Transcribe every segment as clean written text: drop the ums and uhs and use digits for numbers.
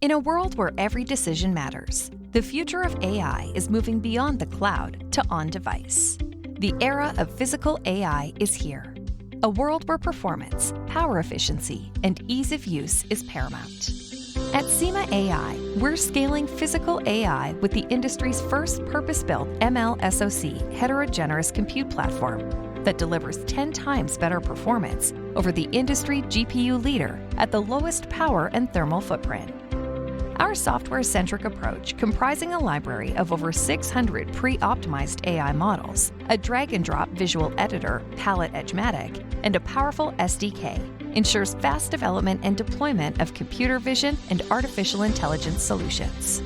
In a world where every decision matters, the future of AI is moving beyond the cloud to on-device. The era of physical AI is here. A world where performance, power efficiency, and ease of use is paramount. At SiMa.ai, we're scaling physical AI with the industry's first purpose-built ML-SoC heterogeneous compute platform that delivers 10 times better performance over the industry GPU leader at the lowest power and thermal footprint. Our software-centric approach, comprising a library of over 600 pre-optimized AI models, a drag-and-drop visual editor, Palette Edgematic, and a powerful SDK, ensures fast development and deployment of computer vision and artificial intelligence solutions.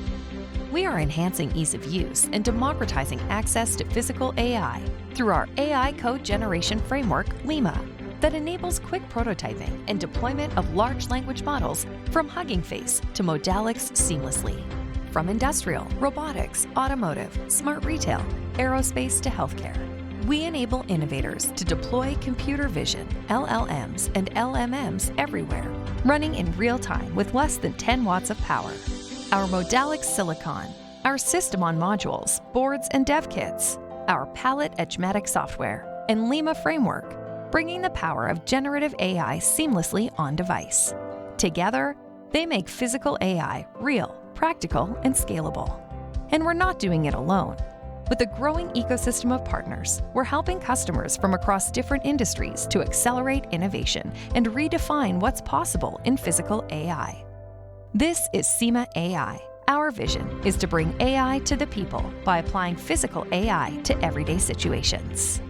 We are enhancing ease of use and democratizing access to physical AI through our AI code generation framework, Lima, that enables quick prototyping and deployment of large language models from Hugging Face to Modalix seamlessly. From industrial, robotics, automotive, smart retail, aerospace to healthcare, we enable innovators to deploy computer vision, LLMs, and LMMs everywhere, running in real time with less than 10 watts of power. Our Modalix Silicon, our system on modules, boards, and dev kits, our Palette Edgematic software, and Lima framework, bringing the power of generative AI seamlessly on device. Together, they make physical AI real, practical, and scalable. And we're not doing it alone. With a growing ecosystem of partners, we're helping customers from across different industries to accelerate innovation and redefine what's possible in physical AI. This is SiMa.ai. Our vision is to bring AI to the people by applying physical AI to everyday situations.